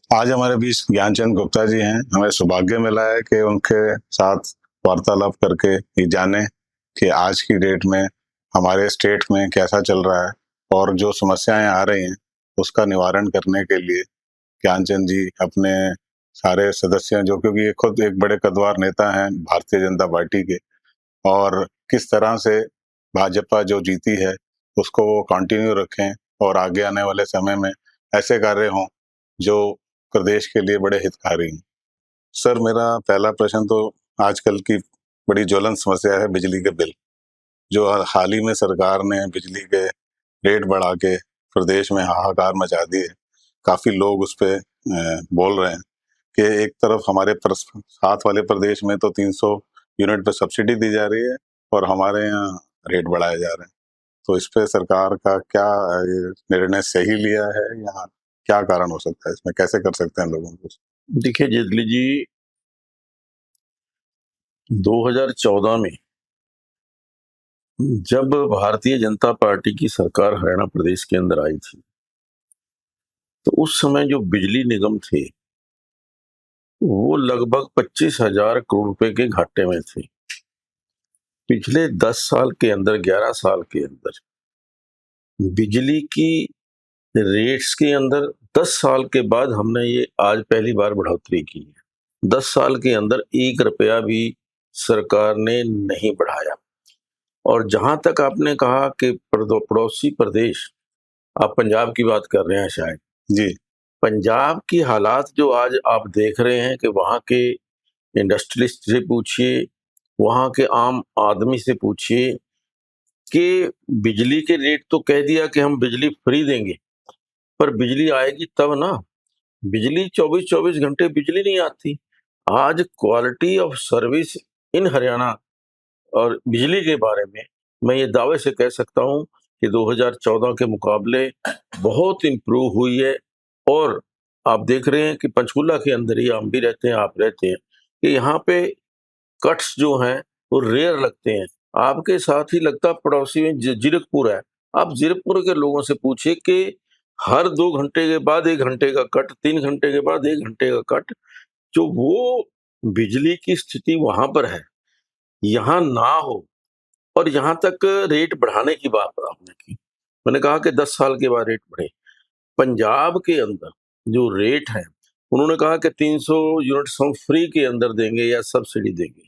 आज हमारे बीच ज्ञानचंद गुप्ता जी हैं। हमें सौभाग्य मिला है कि उनके साथ वार्तालाप करके ये जाने कि आज की डेट में हमारे स्टेट में कैसा चल रहा है और जो समस्याएं आ रही हैं उसका निवारण करने के लिए ज्ञानचंद जी अपने सारे सदस्य जो, क्योंकि ये खुद एक बड़े कद्दावर नेता हैं भारतीय जनता पार्टी के, और किस तरह से भाजपा जो जीती है उसको वो कंटिन्यू रखें और आगे आने वाले समय में ऐसे कार्य हों जो प्रदेश के लिए बड़े हितकारी हैं। सर, मेरा पहला प्रश्न तो आजकल की बड़ी ज्वलंत समस्या है बिजली के बिल। जो हाल ही में सरकार ने बिजली के रेट बढ़ा के प्रदेश में हाहाकार मचा दी है। काफ़ी लोग उस पे बोल रहे हैं कि एक तरफ हमारे साथ वाले प्रदेश में तो 300 यूनिट पे सब्सिडी दी जा रही है और हमारे यहाँ रेट बढ़ाए जा रहे हैं। तो इस पे सरकार का क्या ये निर्णय सही लिया है या क्या कारण हो सकता है इसमें? कैसे कर सकते हैं लोगों को? देखिए जेटली जी, 2014 में जब भारतीय जनता पार्टी की सरकार हरियाणा प्रदेश के अंदर आई थी, तो उस समय जो बिजली निगम थे वो लगभग 25,000 करोड़ रुपए के घाटे में थे। पिछले 10 साल के अंदर, 11 साल के अंदर बिजली की रेट्स के अंदर 10 साल के बाद हमने ये आज पहली बार बढ़ोतरी की है। 10 साल के अंदर 1 रुपया भी सरकार ने नहीं बढ़ाया। और जहां तक आपने कहा कि पड़ोसी प्रदेश, आप पंजाब की बात कर रहे हैं शायद। जी। पंजाब की हालात जो आज आप देख रहे हैं कि वहाँ के इंडस्ट्रियलिस्ट से पूछिए, वहाँ के आम आदमी से पूछिए कि बिजली के रेट तो कह दिया कि हम बिजली फ्री देंगे, पर बिजली आएगी तब ना। बिजली 24-24 घंटे बिजली नहीं आती। आज quality of service in Haryana और बिजली के बारे में मैं ये दावे से कह सकता हूँ कि 2014 के मुकाबले बहुत इम्प्रूव हुई है। और आप देख रहे हैं कि पंचकुला के अंदर ही हम भी रहते हैं, आप रहते हैं, कि यहाँ पे कट्स जो हैं वो रेयर लगते हैं। आपके साथ ही लगता पड़ोसी में जीरकपुर है। आप जीरकपुर के लोगों से पूछिए कि हर 2 घंटे के बाद 1 घंटे का कट, 3 घंटे के बाद 1 घंटे का कट, जो वो बिजली की स्थिति वहां पर है, यहाँ ना हो। और यहाँ तक रेट बढ़ाने की बात आपने की, मैंने कहा कि 10 साल के बाद रेट बढ़े। पंजाब के अंदर जो रेट है, उन्होंने कहा कि 300 यूनिट्स हम फ्री के अंदर देंगे या सब्सिडी देंगे।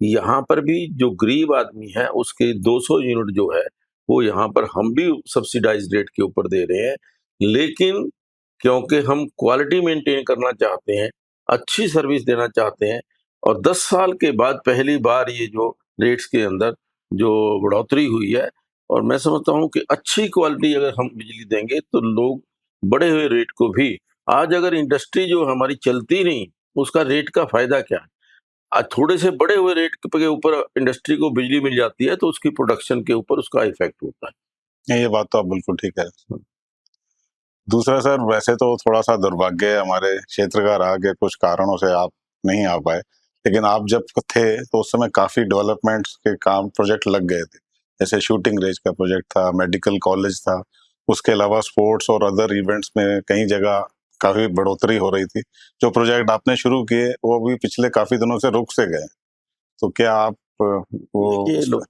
यहाँ पर भी जो गरीब आदमी है उसके 200 यूनिट जो है वो यहाँ पर हम भी सब्सिडाइज रेट के ऊपर दे रहे हैं। लेकिन क्योंकि हम क्वालिटी मेंटेन करना चाहते हैं, अच्छी सर्विस देना चाहते हैं, और 10 साल के बाद पहली बार ये जो रेट्स के अंदर जो बढ़ोतरी हुई है, और मैं समझता हूँ कि अच्छी क्वालिटी अगर हम बिजली देंगे तो लोग बढ़े हुए रेट को भी, आज अगर इंडस्ट्री जो हमारी चलती नहीं, उसका रेट का फायदा क्या है? थोड़े से बढ़े हुए रेट के ऊपर इंडस्ट्री को बिजली मिल जाती है तो उसकी प्रोडक्शन के ऊपर उसका इफेक्ट होता है। नहीं, ये बात तो आप बिल्कुल ठीक है। दूसरा सर, वैसे तो थोड़ा-सा दुर्भाग्य है हमारे क्षेत्र का रहा कि कुछ कारणों से आप नहीं आ पाए। लेकिन आप जब थे तो उस समय काफ़ी डेवलपमेंट्स के काम प्रोजेक्ट लग गए थे। जैसे शूटिंग रेंज का प्रोजेक्ट था, मेडिकल कॉलेज था, उसके अलावा स्पोर्ट्स और अदर इवेंट्स में कई जगह काफ़ी बढ़ोतरी हो रही थी। जो प्रोजेक्ट आपने शुरू किए वो अभी पिछले काफ़ी दिनों से रुक से गए। तो क्या आप वो देखिए उस लो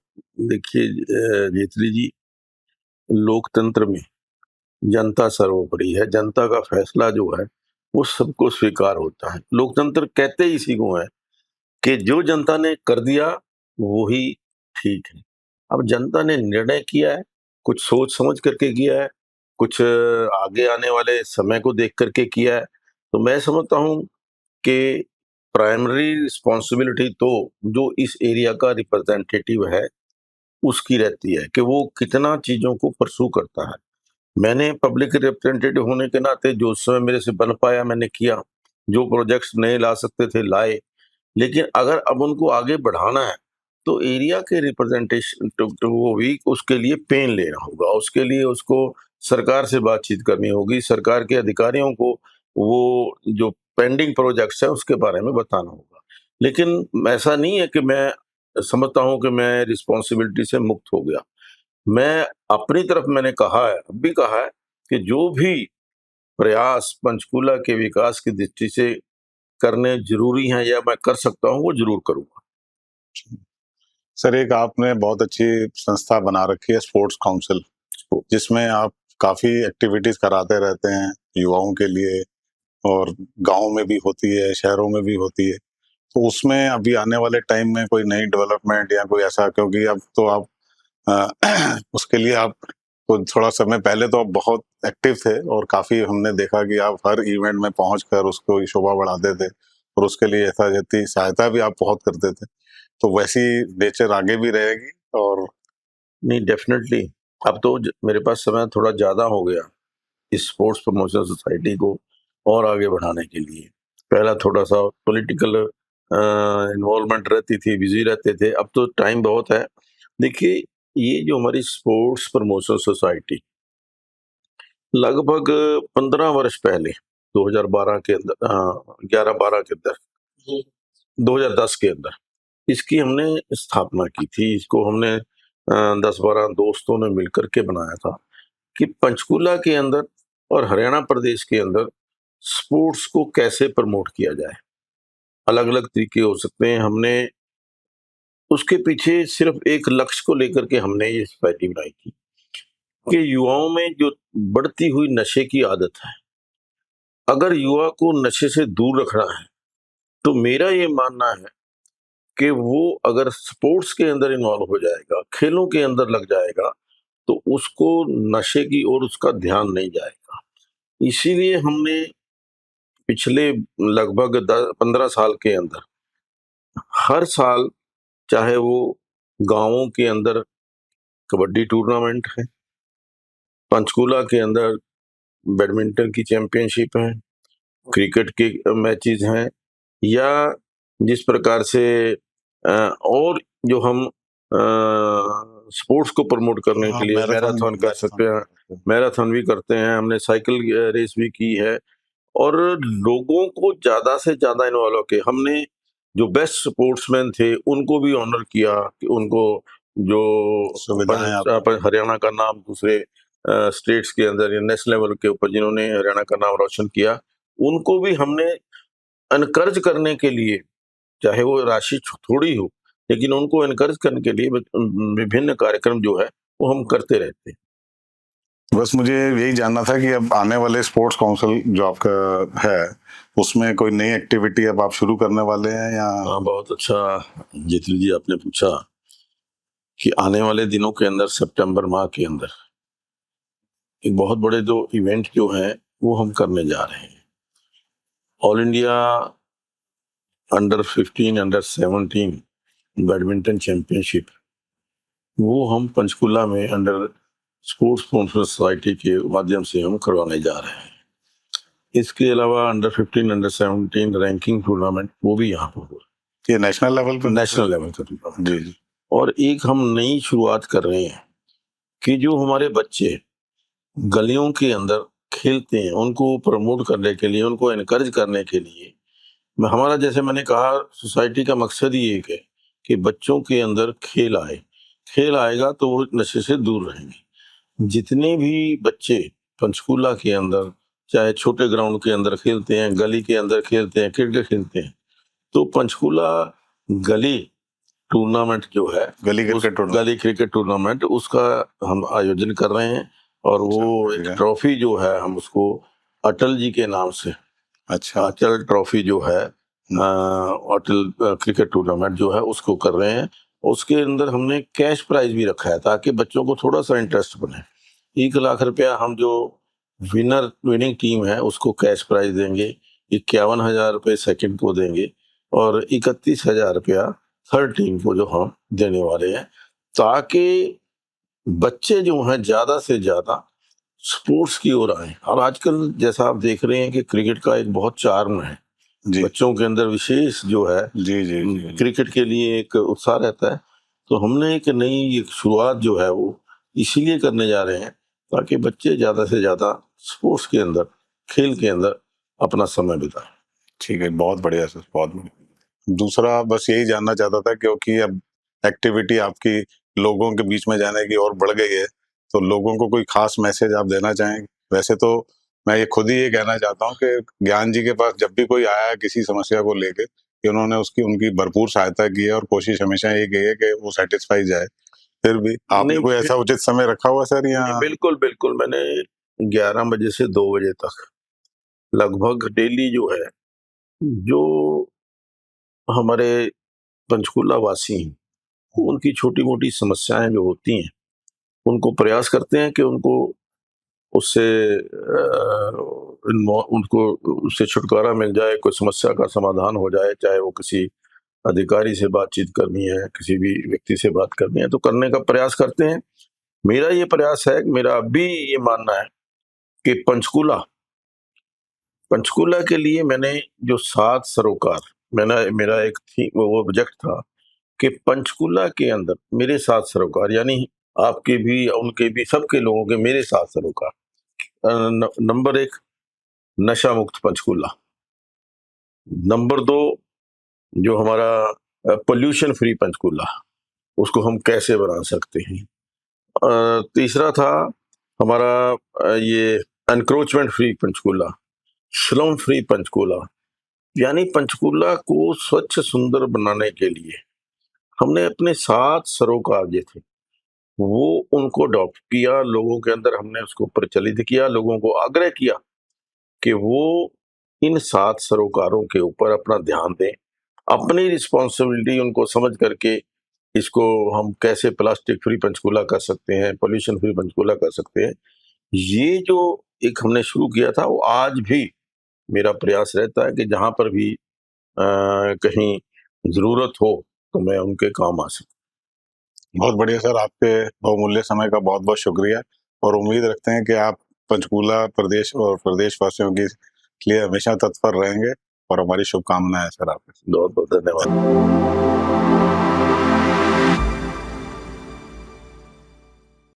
देखिए जेटली जी, लोकतंत्र में जनता सर्वोपरि है। जनता का फैसला जो है वो सबको स्वीकार होता है। लोकतंत्र कहते ही इसी को है कि जो जनता ने कर दिया वो ही ठीक है। अब जनता ने निर्णय किया है, कुछ सोच समझ करके किया है, कुछ आगे आने वाले समय को देख करके किया है। तो मैं समझता हूँ कि प्राइमरी रिस्पॉन्सिबिलिटी तो जो इस एरिया का रिप्रेजेंटेटिव है उसकी रहती है कि वो कितना चीज़ों को परस्यू करता है। मैंने पब्लिक रिप्रेजेंटेटिव होने के नाते जो उस समय मेरे से बन पाया मैंने किया, जो प्रोजेक्ट्स नए ला सकते थे लाए। लेकिन अगर अब उनको आगे बढ़ाना है तो एरिया के रिप्रेजेंटेशन तो वो भी उसके लिए पेन लेना होगा, उसके लिए उसको सरकार से बातचीत करनी होगी, सरकार के अधिकारियों को वो जो पेंडिंग प्रोजेक्ट्स है उसके बारे में बताना होगा। लेकिन ऐसा नहीं है कि मैं समझता हूँ कि मैं रिस्पॉन्सिबिलिटी से मुक्त हो गया। मैं अपनी तरफ मैंने कहा है, अब भी कहा है कि जो भी प्रयास पंचकूला के विकास की दृष्टि से करने जरूरी हैं या मैं कर सकता हूं, वो जरूर करूंगा। सर, एक आपने बहुत अच्छी संस्था बना रखी है, स्पोर्ट्स काउंसिल, जिसमें आप काफी एक्टिविटीज कराते रहते हैं युवाओं के लिए, और गांव में भी होती है, शहरों में भी होती है। तो उसमें अभी आने वाले टाइम में कोई नई डेवलपमेंट या कोई ऐसा, क्योंकि अब तो आप उसके लिए आप तो थोड़ा समय पहले तो आप बहुत एक्टिव थे, और काफी हमने देखा कि आप हर इवेंट में पहुंचकर उसको शोभा बढ़ाते थे, और उसके लिए यथाशक्ति सहायता भी आप बहुत करते थे। तो वैसी नेचर आगे भी रहेगी? और नहीं, डेफिनेटली अब तो मेरे पास समय थोड़ा ज्यादा हो गया इस स्पोर्ट्स प्रमोशन सोसाइटी को और आगे बढ़ाने के लिए। पहला थोड़ा सा पॉलिटिकल इन्वॉल्वमेंट रहती थी, बिजी रहते थे, अब तो टाइम बहुत है। देखिए, ये जो हमारी स्पोर्ट्स प्रमोशन सोसाइटी लगभग 15 वर्ष पहले 2012 के अंदर, 11-12 के अंदर, 2010 के अंदर इसकी हमने स्थापना की थी। इसको हमने 10-12 दोस्तों ने मिलकर के बनाया था कि पंचकूला के अंदर और हरियाणा प्रदेश के अंदर स्पोर्ट्स को कैसे प्रमोट किया जाए। अलग अलग तरीके हो सकते हैं। हमने उसके पीछे सिर्फ एक लक्ष्य को लेकर के हमने ये सोसाइटी बनाई थी कि युवाओं में जो बढ़ती हुई नशे की आदत है, अगर युवा को नशे से दूर रखना है तो मेरा ये मानना है कि वो अगर स्पोर्ट्स के अंदर इन्वॉल्व हो जाएगा, खेलों के अंदर लग जाएगा, तो उसको नशे की ओर उसका ध्यान नहीं जाएगा। इसीलिए हमने पिछले लगभग 15 साल के अंदर हर साल, चाहे वो गांवों के अंदर कबड्डी टूर्नामेंट है, पंचकूला के अंदर बैडमिंटन की चैंपियनशिप है, क्रिकेट के मैचेस हैं, या जिस प्रकार से और जो हम स्पोर्ट्स को प्रमोट करने हाँ, के लिए मैराथन कर सकते हैं, मैराथन भी करते हैं, हमने साइकिल रेस भी की है, और लोगों को ज्यादा से ज्यादा इन्वॉल्व किया। हमने जो बेस्ट स्पोर्ट्समैन थे उनको भी ऑनर किया कि उनको जो सुविधाएं आप हरियाणा का नाम दूसरे स्टेट्स के अंदर या नेशनल लेवल के ऊपर जिन्होंने हरियाणा का नाम रोशन किया, उनको भी हमने एनकरेज करने के लिए, चाहे वो राशि थोड़ी हो, लेकिन उनको एनकरेज करने के लिए विभिन्न कार्यक्रम जो है वो हम करते रहते हैं। बस मुझे यही जानना था कि अब आने वाले स्पोर्ट्स काउंसिल जो आपका है, उसमें कोई नई एक्टिविटी अब आप शुरू करने वाले हैं या? हाँ, बहुत अच्छा जितन जी आपने पूछा कि आने वाले दिनों के अंदर सितंबर माह के अंदर एक बहुत बड़े जो इवेंट जो है वो हम करने जा रहे हैं। All India under 15 under 17 badminton championship, वो हम पंचकुला में अंडर स्पोर्ट्स प्रमोशन सोसाइटी के माध्यम से हम करवाने जा रहे हैं। इसके अलावा अंडर 15 अंडर 17 रैंकिंग टूर्नामेंट वो भी यहाँ पर होगा। ये नेशनल लेवल पर? नेशनल लेवल का टूर्नामेंट। जी जी। और एक हम नई शुरुआत कर रहे हैं कि जो हमारे बच्चे गलियों के अंदर खेलते हैं उनको प्रमोट करने के लिए, उनको एनकरेज करने के लिए, हमारा जैसे मैंने कहा सोसाइटी का मकसद ही एक है कि बच्चों के अंदर खेल आए। खेल आएगा तो वो नशे से दूर रहेंगे। जितने भी बच्चे पंचकूला के अंदर चाहे छोटे ग्राउंड के अंदर खेलते हैं, गली के अंदर खेलते हैं, क्रिकेट खेलते हैं, तो पंचकूला गली टूर्नामेंट जो है, गली क्रिकेट टूर्नामेंट, उसका हम आयोजन कर रहे हैं। और वो एक ट्रॉफी जो है हम उसको अटल जी के नाम से, अटल ट्रॉफी जो है, अटल क्रिकेट टूर्नामेंट जो है उसको कर रहे हैं। उसके अंदर हमने कैश प्राइज भी रखा है ताकि बच्चों को थोड़ा सा इंटरेस्ट बने। 1 लाख रुपया हम जो विनिंग टीम है उसको कैश प्राइज देंगे, 51,000 रुपये सेकंड को देंगे, और 31,000 रुपया थर्ड टीम को जो हम देने वाले हैं, ताकि बच्चे जो हैं ज्यादा से ज्यादा स्पोर्ट्स की ओर आए। और आजकल जैसा आप देख रहे हैं कि क्रिकेट का एक बहुत चार्म है, बच्चों के अंदर विशेष जो है क्रिकेट के लिए एक उत्साह रहता है। तो हमने एक नई शुरुआत जो है वो इसीलिए करने जा रहे हैं ताकि बच्चे ज्यादा से ज्यादा स्पोर्ट्स के अंदर, खेल के अंदर अपना समय बिताएं। ठीक है, बहुत बढ़िया सर, बहुत बढ़िया। दूसरा बस यही जानना चाहता था, क्योंकि अब एक्टिविटी आपकी लोगों के बीच में जाने की और बढ़ गई है, तो लोगों को कोई खास मैसेज आप देना चाहेंगे? वैसे तो मैं ये खुद ही ये कहना चाहता हूँ कि ज्ञान जी के पास जब भी कोई आया है किसी समस्या को लेके, कि उन्होंने उनकी भरपूर सहायता की है और कोशिश हमेशा ये की है कि वो सेटिस्फाई जाए। फिर भी आपने नहीं कोई ऐसा उचित समय रखा हुआ सर, या नहीं, बिल्कुल बिल्कुल, मैंने 11 बजे से 2 बजे तक लगभग डेली जो है, जो हमारे पंचकूला वासी हैं, उनकी छोटी-मोटी समस्याएँ जो होती हैं, उनको प्रयास करते हैं कि उससे उनको उससे छुटकारा मिल जाए, कोई समस्या का समाधान हो जाए, चाहे वो किसी अधिकारी से बातचीत करनी है, किसी भी व्यक्ति से बात करनी है, तो करने का प्रयास करते हैं। मेरा ये प्रयास है, मेरा अब भी ये मानना है कि पंचकूला के लिए मैंने जो 7 सरोकार, मेरा एक थी वो प्रोजेक्ट था कि पंचकूला के अंदर मेरे 7 सरोकार, यानी आपके भी, उनके भी, सबके लोगों के मेरे 7 सरोकार। नंबर 1 नशा मुक्त पंचकूला। नंबर 2 जो हमारा पोल्यूशन फ्री पंचकूला, उसको हम कैसे बना सकते हैं। तीसरा था हमारा ये एनक्रोचमेंट फ्री पंचकूला, श्रम फ्री पंचकूला, यानी पंचकूला को स्वच्छ सुंदर बनाने के लिए हमने अपने 7 सरोकार जो थे वो उनको अडॉप्ट किया, लोगों के अंदर हमने उसको प्रचलित किया, लोगों को आग्रह किया कि वो इन 7 सरोकारों के ऊपर अपना ध्यान दें, अपनी रिस्पॉन्सिबिलिटी उनको समझ करके इसको हम कैसे प्लास्टिक फ्री पंचकूला कर सकते हैं, पोल्यूशन फ्री पंचकूला कर सकते हैं। ये जो एक हमने शुरू किया था, वो आज भी मेरा प्रयास रहता है कि जहाँ पर भी कहीं ज़रूरत हो तो मैं उनके काम आ सकूँ। बहुत बढ़िया सर, आपके बहुमूल्य समय का बहुत-बहुत शुक्रिया, और उम्मीद रखते हैं कि आप पंचकूला प्रदेश और प्रदेशवासियों के लिए हमेशा तत्पर रहेंगे, और हमारी शुभकामनाएँ हैं सर आपके साथ। बहुत-बहुत धन्यवाद।